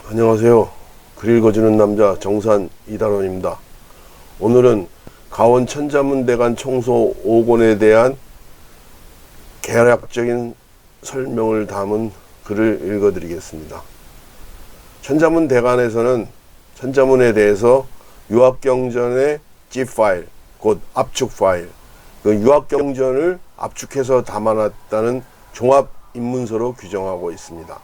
안녕하세요. 글 읽어주는 남자 정산 이달원입니다. 오늘은 가원 천자문대간 총소 5권에 대한 개략적인 설명을 담은 글을 읽어드리겠습니다. 천자문대간에서는 천자문에 대해서 유학경전의 zip 파일, 곧 압축 파일, 그 유학경전을 압축해서 담아놨다는 종합 입문서로 규정하고 있습니다.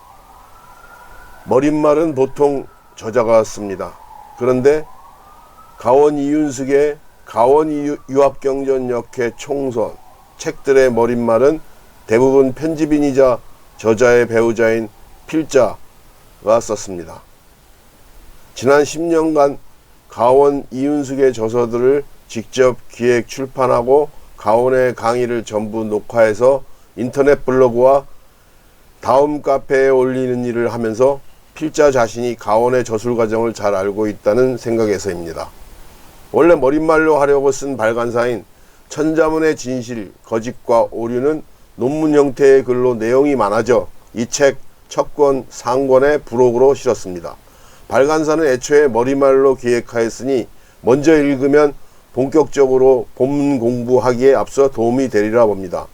머릿말은 보통 저자가 씁니다. 그런데 가원 이윤숙의 가원 유학경전 역회 총선 책들의 머릿말은 대부분 편집인이자 저자의 배우자인 필자가 썼습니다. 지난 10년간 가원 이윤숙의 저서들을 직접 기획 출판하고 가원의 강의를 전부 녹화해서 인터넷 블로그와 다음 카페에 올리는 일을 하면서 필자 자신이 가원의 저술 과정을 잘 알고 있다는 생각에서입니다. 원래 머릿말로 하려고 쓴 발간사인 천자문의 진실, 거짓과 오류는 논문 형태의 글로 내용이 많아져 이 책 첫 권, 상권의 부록으로 실었습니다. 발간사는 애초에 머릿말로 기획하였으니 먼저 읽으면 본격적으로 본문 공부하기에 앞서 도움이 되리라 봅니다.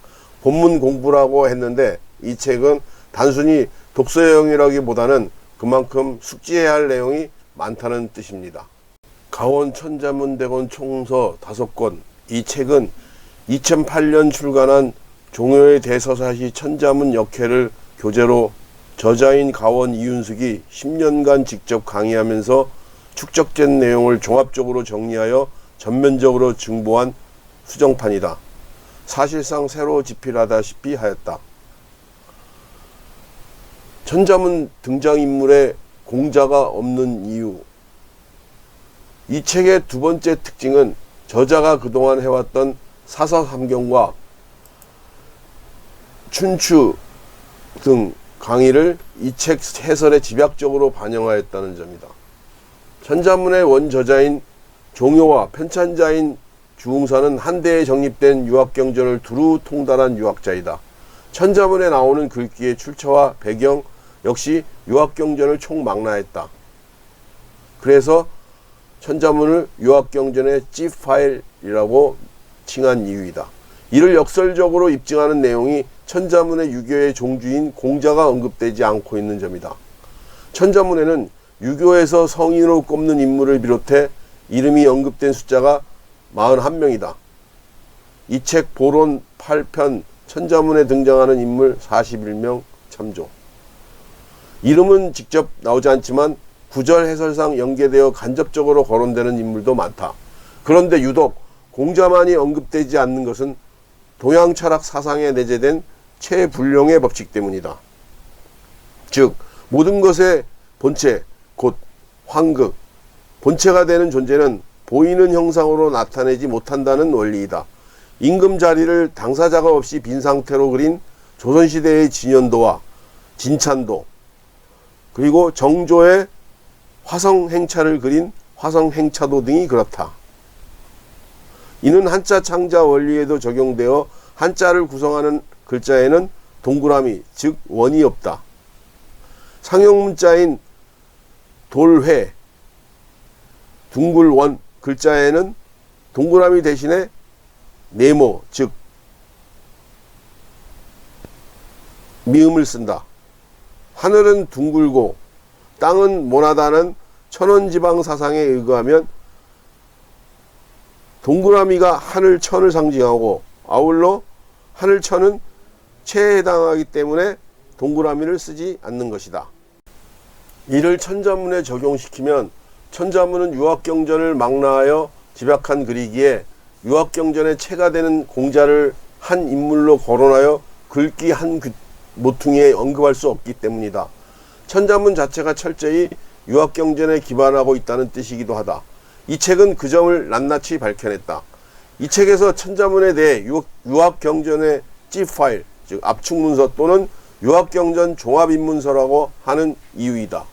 본문 공부라고 했는데 이 책은 단순히 독서용이라기보다는 그만큼 숙지해야 할 내용이 많다는 뜻입니다. 가원 천자문대간 총서 5권, 이 책은 2008년 출간한 종효의 대서사시 천자문 역회를 교재로 저자인 가원 이윤숙이 10년간 직접 강의하면서 축적된 내용을 종합적으로 정리하여 전면적으로 증보한 수정판이다. 사실상 새로 집필하다시피 하였다. 천자문 등장인물에 공자가 없는 이유. 이 책의 두 번째 특징은 저자가 그동안 해왔던 사서함경과 춘추 등 강의를 이 책 해설에 집약적으로 반영하였다는 점이다. 천자문의 원저자인 종효와 편찬자인 주웅사는 한대에 정립된 유학경전을 두루 통달한 유학자이다. 천자문에 나오는 글귀의 출처와 배경 역시 유학경전을 총망라했다. 그래서 천자문을 유학경전의 zip 파일이라고 칭한 이유이다. 이를 역설적으로 입증하는 내용이 천자문의 유교의 종주인 공자가 언급되지 않고 있는 점이다. 천자문에는 유교에서 성인으로 꼽는 인물을 비롯해 이름이 언급된 숫자가 41명이다. 이 책 보론 8편 천자문에 등장하는 인물 41명 참조. 이름은 직접 나오지 않지만 구절 해설상 연계되어 간접적으로 거론되는 인물도 많다. 그런데 유독 공자만이 언급되지 않는 것은 동양 철학 사상에 내재된 체불용의 법칙 때문이다. 즉 모든 것의 본체, 곧 황극, 본체가 되는 존재는 보이는 형상으로 나타내지 못한다는 원리이다. 임금 자리를 당사자가 없이 빈 상태로 그린 조선시대의 진연도와 진찬도, 그리고 정조의 화성행차를 그린 화성행차도 등이 그렇다. 이는 한자 창자 원리에도 적용되어 한자를 구성하는 글자에는 동그라미, 즉 원이 없다. 상용문자인 돌회, 둥글원 글자에는 동그라미 대신에 네모, 즉 미음을 쓴다. 하늘은 둥글고 땅은 모나다는 천원지방 사상에 의거하면 동그라미가 하늘천을 상징하고 아울러 하늘천은 체에 해당하기 때문에 동그라미를 쓰지 않는 것이다. 이를 천자문에 적용시키면 천자문은 유학경전을 망라하여 집약한 글이기에 유학경전의 체가 되는 공자를 한 인물로 거론하여 글귀 한 모퉁이에 언급할 수 없기 때문이다. 천자문 자체가 철저히 유학경전에 기반하고 있다는 뜻이기도 하다. 이 책은 그 점을 낱낱이 밝혀냈다. 이 책에서 천자문에 대해 유학경전의 zip 파일, 즉 압축문서 또는 유학경전 종합입문서라고 하는 이유이다.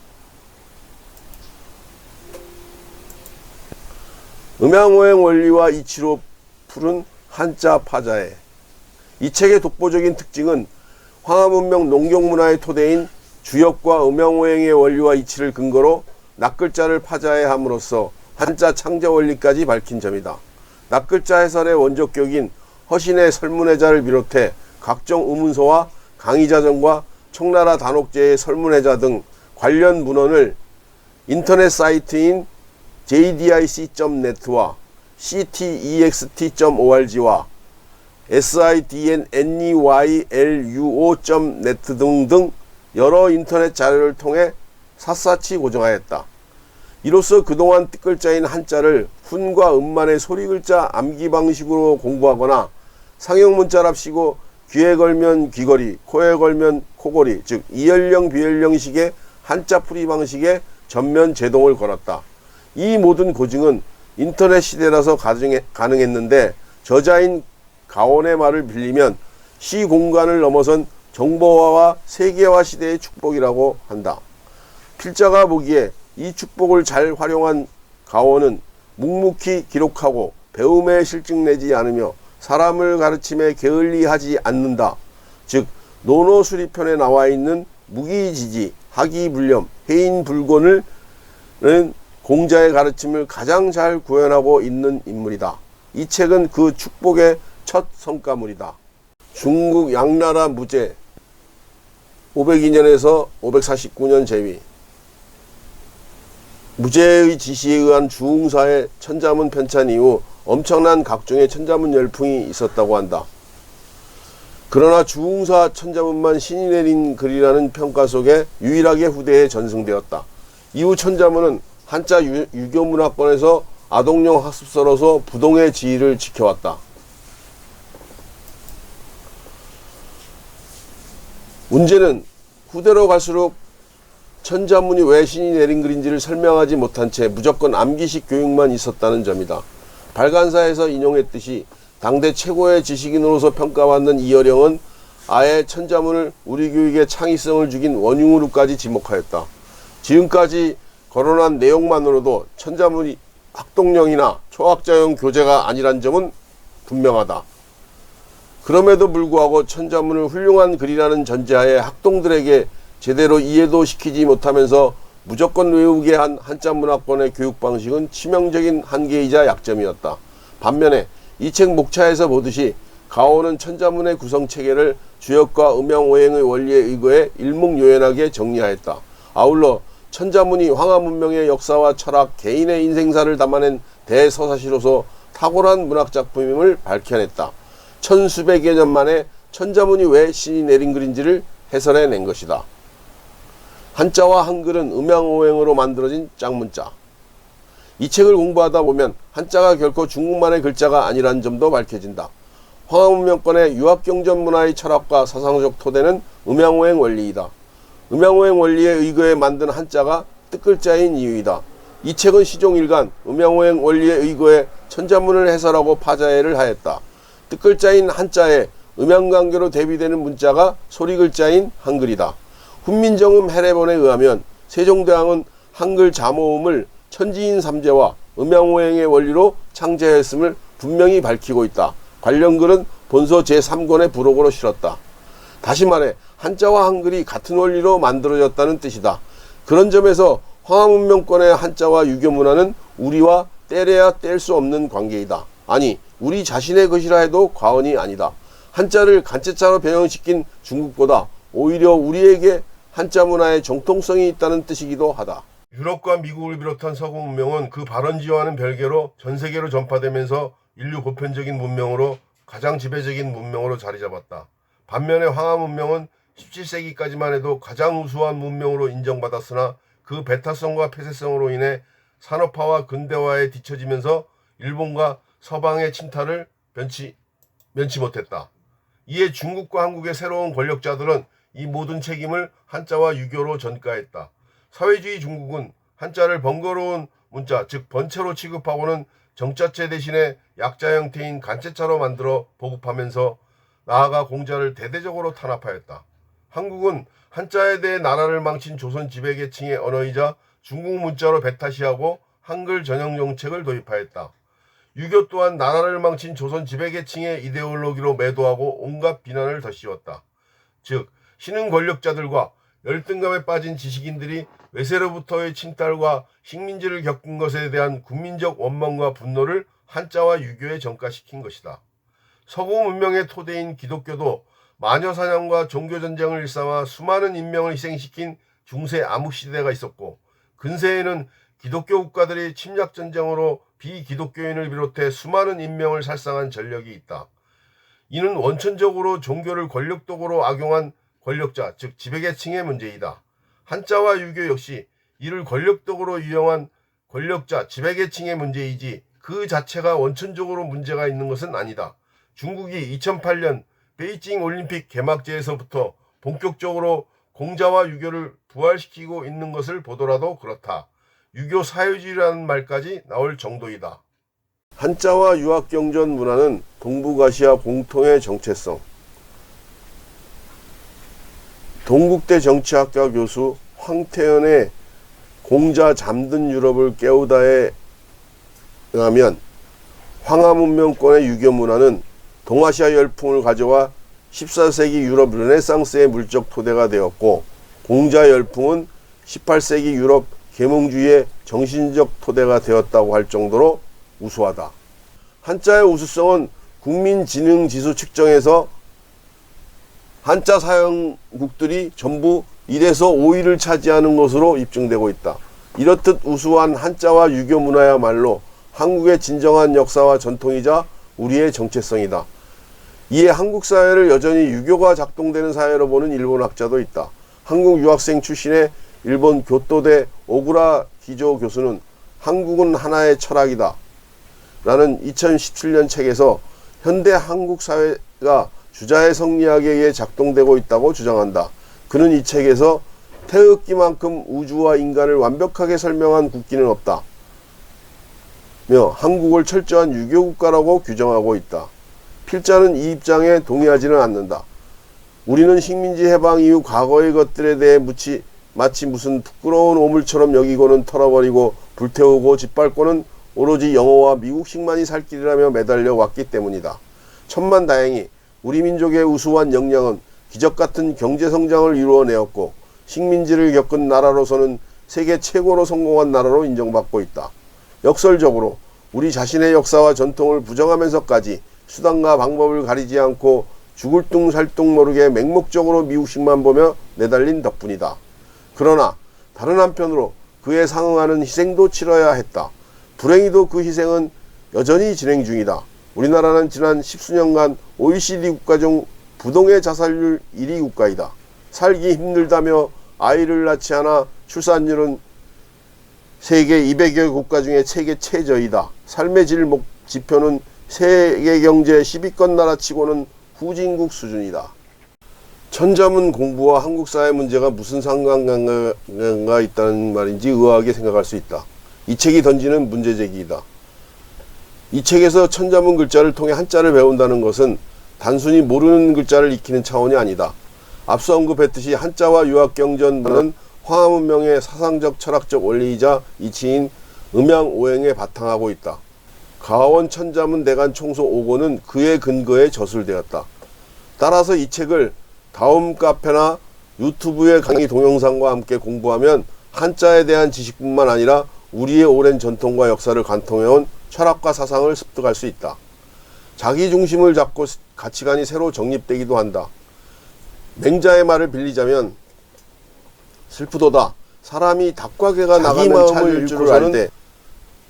음양오행 원리와 이치로 푸른 한자 파자해. 이 책의 독보적인 특징은 황하문명 농경문화의 토대인 주역과 음양오행의 원리와 이치를 근거로 낱글자를 파자해 함으로써 한자 창제 원리까지 밝힌 점이다. 낱글자 해설의 원조격인 허신의 설문해자를 비롯해 각종 의문서와 강의자전과 청나라 단옥제의 설문해자 등 관련 문헌을 인터넷 사이트인 jdic.net와 ctext.org와 sidneyluo.net 등 여러 인터넷 자료를 통해 샅샅이 고정하였다. 이로써 그동안 띠글자인 한자를 훈과 음만의 소리글자 암기 방식으로 공부하거나 상형문자랍시고 귀에 걸면 귀걸이, 코에 걸면 코걸이, 즉 이연령 비연령식의 한자풀이 방식에 전면 제동을 걸었다. 이 모든 고증은 인터넷 시대라서 가능했는데 저자인 가온의 말을 빌리면 시공간을 넘어선 정보화와 세계화 시대의 축복이라고 한다. 필자가 보기에 이 축복을 잘 활용한 가온은 묵묵히 기록하고 배움에 실증내지 않으며 사람을 가르침에 게을리하지 않는다. 즉 논어수리편에 나와 있는 무기지지, 하기불념, 해인불곤을 공자의 가르침을 가장 잘 구현하고 있는 인물이다. 이 책은 그 축복의 첫 성과물이다. 중국 양나라 무제 502년에서 549년 제위. 무제의 지시에 의한 주웅사의 천자문 편찬 이후 엄청난 각종의 천자문 열풍이 있었다고 한다. 그러나 주웅사 천자문만 신이 내린 글이라는 평가 속에 유일하게 후대에 전승되었다. 이후 천자문은 한자 유교문화권에서 아동용 학습서로서 부동의 지위를 지켜왔다. 문제는 후대로 갈수록 천자문이 왜 신이 내린 글인지를 설명하지 못한 채 무조건 암기식 교육만 있었다는 점이다. 발간사에서 인용했듯이 당대 최고의 지식인으로서 평가받는 이어령은 아예 천자문을 우리 교육의 창의성을 죽인 원흉으로까지 지목하였다. 지금까지 거론한 내용만으로도 천자문이 학동령이나 초학자용 교재가 아니란 점은 분명하다. 그럼에도 불구하고 천자문을 훌륭한 글이라는 전제하에 학동들에게 제대로 이해도 시키지 못하면서 무조건 외우게 한 한자 문화권의 교육 방식은 치명적인 한계이자 약점이었다. 반면에 이 책 목차에서 보듯이 가온은 천자문의 구성 체계를 주역과 음양오행의 원리에 의거해 일목요연하게 정리하였다. 아울러 천자문이 황하문명의 역사와 철학, 개인의 인생사를 담아낸 대서사시로서 탁월한 문학작품임을 밝혀냈다. 천수백여 년 만에 천자문이 왜 신이 내린 글인지를 해설해낸 것이다. 한자와 한글은 음양오행으로 만들어진 짝문자. 이 책을 공부하다 보면 한자가 결코 중국만의 글자가 아니라는 점도 밝혀진다. 황하문명권의 유학경전 문화의 철학과 사상적 토대는 음양오행 원리이다. 음양오행 원리에 의거해 만든 한자가 뜻글자인 이유이다. 이 책은 시종일관 음양오행 원리에 의거해 천자문을 해설하고 파자해를 하였다. 뜻글자인 한자에 음양관계로 대비되는 문자가 소리글자인 한글이다. 훈민정음 해례본에 의하면 세종대왕은 한글 자모음을 천지인 삼재와 음양오행의 원리로 창제했음을 분명히 밝히고 있다. 관련 글은 본서 제3권의 부록으로 실었다. 다시 말해 한자와 한글이 같은 원리로 만들어졌다는 뜻이다. 그런 점에서 황하문명권의 한자와 유교문화는 우리와 떼려야 뗄 수 없는 관계이다. 아니 우리 자신의 것이라 해도 과언이 아니다. 한자를 간체자로 변형시킨 중국보다 오히려 우리에게 한자 문화의 정통성이 있다는 뜻이기도 하다. 유럽과 미국을 비롯한 서구 문명은 그 발원지와는 별개로 전 세계로 전파되면서 인류 보편적인 문명으로 가장 지배적인 문명으로 자리 잡았다. 반면에 황하 문명은 17세기까지만 해도 가장 우수한 문명으로 인정받았으나 그 배타성과 폐쇄성으로 인해 산업화와 근대화에 뒤처지면서 일본과 서방의 침탈을 면치 못했다. 이에 중국과 한국의 새로운 권력자들은 이 모든 책임을 한자와 유교로 전가했다. 사회주의 중국은 한자를 번거로운 문자, 즉 번체로 취급하고는 정자체 대신에 약자 형태인 간체자로 만들어 보급하면서 나아가 공자를 대대적으로 탄압하였다. 한국은 한자에 대해 나라를 망친 조선 지배계층의 언어이자 중국 문자로 배타시하고 한글 전형 정책을 도입하였다. 유교 또한 나라를 망친 조선 지배계층의 이데올로기로 매도하고 온갖 비난을 덧씌웠다. 즉 신흥 권력자들과 열등감에 빠진 지식인들이 외세로부터의 침탈과 식민지를 겪은 것에 대한 국민적 원망과 분노를 한자와 유교에 전가시킨 것이다. 서구 문명의 토대인 기독교도 마녀사냥과 종교전쟁을 일삼아 수많은 인명을 희생시킨 중세 암흑시대가 있었고, 근세에는 기독교 국가들이 침략전쟁으로 비기독교인을 비롯해 수많은 인명을 살상한 전력이 있다. 이는 원천적으로 종교를 권력도구로 악용한 권력자, 즉 지배계층의 문제이다. 한자와 유교 역시 이를 권력도구로 이용한 권력자, 지배계층의 문제이지 그 자체가 원천적으로 문제가 있는 것은 아니다. 중국이 2008년 베이징 올림픽 개막제에서부터 본격적으로 공자와 유교를 부활시키고 있는 것을 보더라도 그렇다. 유교 사회주의라는 말까지 나올 정도이다. 한자와 유학경전 문화는 동북아시아 공통의 정체성. 동국대 정치학과 교수 황태연의 공자 잠든 유럽을 깨우다에 의하면 황하문명권의 유교 문화는 동아시아 열풍을 가져와 14세기 유럽 르네상스의 물적 토대가 되었고, 공자 열풍은 18세기 유럽 계몽주의의 정신적 토대가 되었다고 할 정도로 우수하다. 한자의 우수성은 국민지능지수 측정에서 한자 사용국들이 전부 1에서 5위를 차지하는 것으로 입증되고 있다. 이렇듯 우수한 한자와 유교 문화야말로 한국의 진정한 역사와 전통이자 우리의 정체성이다. 이에 한국 사회를 여전히 유교가 작동되는 사회로 보는 일본 학자도 있다. 한국 유학생 출신의 일본 교토대 오구라 기조 교수는 한국은 하나의 철학이다 라는 2017년 책에서 현대 한국 사회가 주자의 성리학에 의해 작동되고 있다고 주장한다. 그는 이 책에서 태극기만큼 우주와 인간을 완벽하게 설명한 국기는 없다 며 한국을 철저한 유교국가라고 규정하고 있다. 필자는 이 입장에 동의하지는 않는다. 우리는 식민지 해방 이후 과거의 것들에 대해 마치 무슨 부끄러운 오물처럼 여기고는 털어버리고 불태우고 짓밟고는 오로지 영어와 미국식만이 살 길이라며 매달려 왔기 때문이다. 천만다행히 우리 민족의 우수한 역량은 기적같은 경제성장을 이루어내었고, 식민지를 겪은 나라로서는 세계 최고로 성공한 나라로 인정받고 있다. 역설적으로 우리 자신의 역사와 전통을 부정하면서까지 수단과 방법을 가리지 않고 죽을 둥 살 둥 모르게 맹목적으로 미국식만 보며 내달린 덕분이다. 그러나 다른 한편으로 그에 상응하는 희생도 치러야 했다. 불행히도 그 희생은 여전히 진행 중이다. 우리나라는 지난 10수년간 OECD 국가 중 부동의 자살률 1위 국가이다. 살기 힘들다며 아이를 낳지 않아 출산율은 세계 200여 국가 중에 세계 최저이다. 삶의 질 지표는 세계 경제 10위권 나라치고는 후진국 수준이다. 천자문 공부와 한국 사회 문제가 무슨 상관관계가 있다는 말인지 의아하게 생각할 수 있다. 이 책이 던지는 문제제기이다. 이 책에서 천자문 글자를 통해 한자를 배운다는 것은 단순히 모르는 글자를 익히는 차원이 아니다. 앞서 언급했듯이 한자와 유학경전문은 황하문명의 사상적 철학적 원리이자 이치인 음양오행에 바탕하고 있다. 가원 천자문 대간 총소 5권은 그의 근거에 저술되었다. 따라서 이 책을 다음 카페나 유튜브의 강의 동영상과 함께 공부하면 한자에 대한 지식뿐만 아니라 우리의 오랜 전통과 역사를 관통해온 철학과 사상을 습득할 수 있다. 자기 중심을 잡고 가치관이 새로 정립되기도 한다. 맹자의 말을 빌리자면 슬프도다. 사람이 닭과 개가 나가는 찾을 줄을 알 때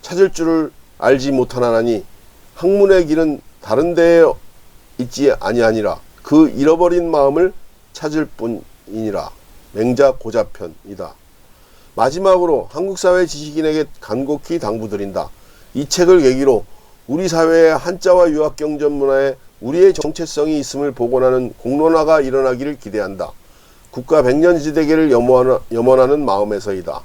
찾을 줄을 알지 못하나니 학문의 길은 다른 데에 있지 아니하니라. 그 잃어버린 마음을 찾을 뿐이니라. 맹자 고자편이다. 마지막으로 한국사회 지식인에게 간곡히 당부드린다. 이 책을 계기로 우리 사회의 한자와 유학경전 문화에 우리의 정체성이 있음을 복원하는 공론화가 일어나기를 기대한다. 국가 백년지대계를 염원하는 마음에서이다.